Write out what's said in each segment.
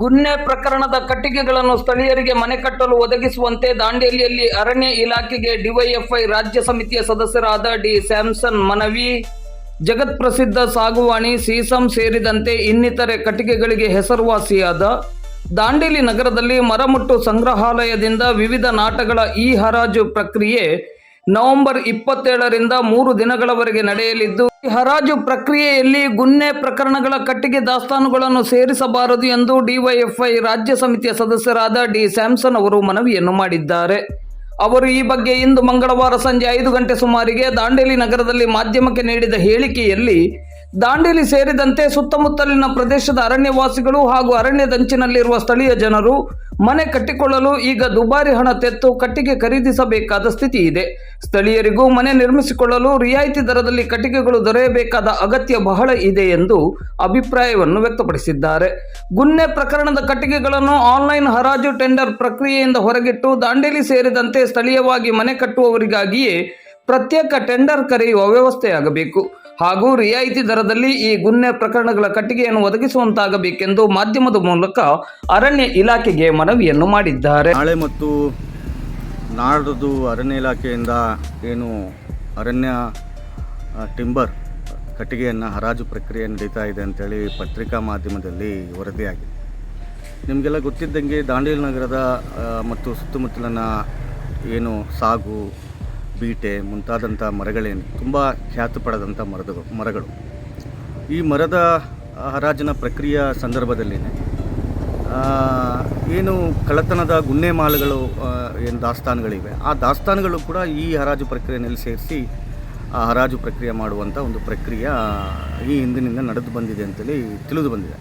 ಗುನ್ನೆ ಪ್ರಕರಣದ ಕಟ್ಟಿಗೆಗಳನ್ನು ಸ್ಥಳೀಯರಿಗೆ ಮನೆ ಕಟ್ಟಲು ಒದಗಿಸುವಂತೆ ದಾಂಡೇಲಿಯಲ್ಲಿ ಅರಣ್ಯ ಇಲಾಖೆಗೆ ಡಿವೈಎಫ್ಐ ರಾಜ್ಯ ಸಮಿತಿಯ ಸದಸ್ಯರಾದ ಡಿ ಸ್ಯಾಮ್ಸನ್ ಮನವಿ. ಜಗತ್ಪ್ರಸಿದ್ಧ ಸಾಗುವಾಣಿ ಸೀಸಂ ಸೇರಿದಂತೆ ಇನ್ನಿತರೆ ಕಟ್ಟಿಗೆಗಳಿಗೆ ಹೆಸರುವಾಸಿಯಾದ ದಾಂಡೇಲಿ ನಗರದಲ್ಲಿ ಮರಮುಟ್ಟು ಸಂಗ್ರಹಾಲಯದಿಂದ ವಿವಿಧ ನಾಟಗಳ ಈ ಹರಾಜು ಪ್ರಕ್ರಿಯೆ ನವೆಂಬರ್ 27ರಿಂದ 3 ದಿನಗಳವರೆಗೆ ನಡೆಯಲಿದ್ದು, ಈ ಹರಾಜು ಪ್ರಕ್ರಿಯೆಯಲ್ಲಿ ಗುನ್ನೆ ಪ್ರಕರಣಗಳ ಕಟ್ಟಿಗೆ ದಾಸ್ತಾನುಗಳನ್ನು ಸೇರಿಸಬಾರದು ಎಂದು ಡಿವೈಎಫ್ಐ ರಾಜ್ಯ ಸಮಿತಿಯ ಸದಸ್ಯರಾದ ಡಿ ಸ್ಯಾಮ್ಸನ್ ಅವರು ಮನವಿಯನ್ನು ಮಾಡಿದ್ದಾರೆ. ಅವರು ಈ ಬಗ್ಗೆ ಇಂದು ಮಂಗಳವಾರ ಸಂಜೆ 5 ಗಂಟೆ ಸುಮಾರಿಗೆ ದಾಂಡೇಲಿ ನಗರದಲ್ಲಿ ಮಾಧ್ಯಮಕ್ಕೆ ನೀಡಿದ ಹೇಳಿಕೆಯಲ್ಲಿ, ದಾಂಡೇಲಿ ಸೇರಿದಂತೆ ಸುತ್ತಮುತ್ತಲಿನ ಪ್ರದೇಶದ ಅರಣ್ಯವಾಸಿಗಳು ಹಾಗೂ ಅರಣ್ಯದಂಚಿನಲ್ಲಿರುವ ಸ್ಥಳೀಯ ಜನರು ಮನೆ ಕಟ್ಟಿಕೊಳ್ಳಲು ಈಗ ದುಬಾರಿ ಹಣ ತೆತ್ತು ಕಟ್ಟಿಗೆ ಖರೀದಿಸಬೇಕಾದ ಸ್ಥಿತಿ ಇದೆ. ಸ್ಥಳೀಯರಿಗೂ ಮನೆ ನಿರ್ಮಿಸಿಕೊಳ್ಳಲು ರಿಯಾಯಿತಿ ದರದಲ್ಲಿ ಕಟ್ಟಿಗೆಗಳು ದೊರೆಯಬೇಕಾದ ಅಗತ್ಯ ಬಹಳ ಇದೆ ಎಂದು ಅಭಿಪ್ರಾಯವನ್ನು ವ್ಯಕ್ತಪಡಿಸಿದ್ದಾರೆ. ಗುನ್ನೆ ಪ್ರಕರಣದ ಕಟ್ಟಿಗೆಗಳನ್ನು ಆನ್ಲೈನ್ ಹರಾಜು ಟೆಂಡರ್ ಪ್ರಕ್ರಿಯೆಯಿಂದ ಹೊರಗಿಟ್ಟು ದಾಂಡೇಲಿ ಸೇರಿದಂತೆ ಸ್ಥಳೀಯವಾಗಿ ಮನೆ ಕಟ್ಟುವವರಿಗಾಗಿಯೇ ಪ್ರತ್ಯೇಕ ಟೆಂಡರ್ ಕರೆಯುವ ವ್ಯವಸ್ಥೆಯಾಗಬೇಕು ಹಾಗೂ ರಿಯಾಯಿತಿ ದರದಲ್ಲಿ ಈ ಗುನ್ನೆ ಪ್ರಕರಣಗಳ ಕಟ್ಟಿಗೆಯನ್ನು ಒದಗಿಸುವಂತಾಗಬೇಕೆಂದು ಮಾಧ್ಯಮದ ಮೂಲಕ ಅರಣ್ಯ ಇಲಾಖೆಗೆ ಮನವಿಯನ್ನು ಮಾಡಿದ್ದಾರೆ. ನಾಳೆ ಮತ್ತು ನಾಡ್ದು ಅರಣ್ಯ ಇಲಾಖೆಯಿಂದ ಏನು ಅರಣ್ಯ ಟಿಂಬರ್ ಕಟ್ಟಿಗೆಯನ್ನು ಹರಾಜು ಪ್ರಕ್ರಿಯೆ ನಡೀತಾ ಇದೆ ಅಂತೇಳಿ ಪತ್ರಿಕಾ ಮಾಧ್ಯಮದಲ್ಲಿ ವರದಿಯಾಗಿದೆ. ನಿಮಗೆಲ್ಲ ಗೊತ್ತಿದ್ದಂಗೆ ದಾಂಡೇಲಿ ನಗರದ ಮತ್ತು ಸುತ್ತಮುತ್ತಲಿನ ಏನು ಸಾಗು, ಬೀಟೆ ಮುಂತಾದಂಥ ಮರಗಳೇನು ತುಂಬ ಖ್ಯಾತಿ ಪಡೆದಂಥ ಮರಗಳು. ಈ ಮರದ ಹರಾಜಿನ ಪ್ರಕ್ರಿಯೆಯ ಸಂದರ್ಭದಲ್ಲಿ ಏನು ಕಳ್ಳತನದ ಗುನ್ನೆ ಮಾಲುಗಳು ಏನು ದಾಸ್ತಾನುಗಳಿವೆ, ಆ ದಾಸ್ತಾನುಗಳು ಕೂಡ ಈ ಹರಾಜು ಪ್ರಕ್ರಿಯೆಯಲ್ಲಿ ಸೇರಿಸಿ ಆ ಹರಾಜು ಪ್ರಕ್ರಿಯೆ ಮಾಡುವಂಥ ಒಂದು ಪ್ರಕ್ರಿಯೆ ಈ ಹಿಂದಿನಿಂದ ನಡೆದು ಬಂದಿದೆ ಅಂತೇಳಿ ತಿಳಿದು ಬಂದಿದೆ.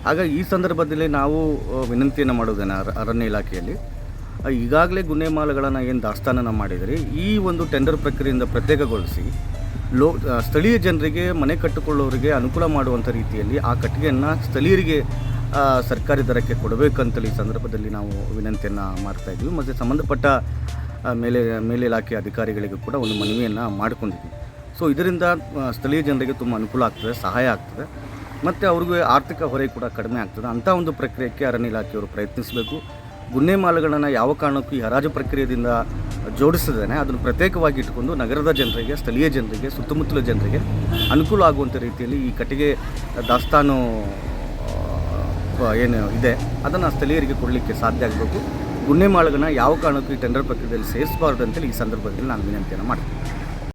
ಹಾಗಾಗಿ ಈ ಸಂದರ್ಭದಲ್ಲಿ ನಾವು ವಿನಂತಿಯನ್ನು ಮಾಡೋದೇನೆ ಅರಣ್ಯ ಇಲಾಖೆಯಲ್ಲಿ, ಈಗಾಗಲೇ ಗುನ್ನೆ ಮಾಲುಗಳನ್ನು ಏನು ದಾಸ್ತಾನನ್ನು ಮಾಡಿದರೆ ಈ ಒಂದು ಟೆಂಡರ್ ಪ್ರಕ್ರಿಯೆಯಿಂದ ಪ್ರತ್ಯೇಕಗೊಳಿಸಿ ಸ್ಥಳೀಯ ಜನರಿಗೆ ಮನೆ ಕಟ್ಟಿಕೊಳ್ಳೋರಿಗೆ ಅನುಕೂಲ ಮಾಡುವಂಥ ರೀತಿಯಲ್ಲಿ ಆ ಕಟ್ಟಿಗೆಯನ್ನು ಸ್ಥಳೀಯರಿಗೆ ಸರ್ಕಾರಿ ದರಕ್ಕೆ ಕೊಡಬೇಕಂತೇಳಿ ಈ ಸಂದರ್ಭದಲ್ಲಿ ನಾವು ವಿನಂತಿಯನ್ನು ಮಾಡ್ತಾಯಿದ್ವಿ. ಮತ್ತು ಸಂಬಂಧಪಟ್ಟ ಮೇಲೆ ಇಲಾಖೆ ಅಧಿಕಾರಿಗಳಿಗೂ ಕೂಡ ಒಂದು ಮನವಿಯನ್ನು ಮಾಡಿಕೊಂಡಿದ್ವಿ. ಸೊ ಇದರಿಂದ ಸ್ಥಳೀಯ ಜನರಿಗೆ ತುಂಬ ಅನುಕೂಲ ಆಗ್ತದೆ, ಸಹಾಯ ಆಗ್ತದೆ, ಮತ್ತು ಅವ್ರಿಗೆ ಆರ್ಥಿಕ ಹೊರೆ ಕೂಡ ಕಡಿಮೆ ಆಗ್ತದೆ. ಅಂಥ ಒಂದು ಪ್ರಕ್ರಿಯೆಗೆ ಅರಣ್ಯ ಇಲಾಖೆಯವರು ಪ್ರಯತ್ನಿಸಬೇಕು. ಗುನ್ನೆ ಮಾಲುಗಳನ್ನು ಯಾವ ಕಾರಣಕ್ಕೂ ಈ ಹರಾಜು ಪ್ರಕ್ರಿಯೆಯಿಂದ ಜೋಡಿಸಿದ್ದೇನೆ ಅದನ್ನು ಪ್ರತ್ಯೇಕವಾಗಿ ಇಟ್ಟುಕೊಂಡು ನಗರದ ಜನರಿಗೆ, ಸ್ಥಳೀಯ ಜನರಿಗೆ, ಸುತ್ತಮುತ್ತಲ ಜನರಿಗೆ ಅನುಕೂಲ ಆಗುವಂಥ ರೀತಿಯಲ್ಲಿ ಈ ಕಟ್ಟಿಗೆ ದಾಸ್ತಾನು ಏನು ಇದೆ ಅದನ್ನು ಸ್ಥಳೀಯರಿಗೆ ಕೊಡಲಿಕ್ಕೆ ಸಾಧ್ಯ ಆಗಬೇಕು. ಗುನ್ನೆ ಮಾಲುಗಳನ್ನು ಯಾವ ಕಾರಣಕ್ಕೂ ಈ ಟೆಂಡರ್ ಪ್ರಕ್ರಿಯೆಯಲ್ಲಿ ಸೇರಿಸಬಾರ್ದು ಅಂತೇಳಿ ಈ ಸಂದರ್ಭದಲ್ಲಿ ನಾನು ವಿನಂತಿಯನ್ನು ಮಾಡ್ತೀನಿ.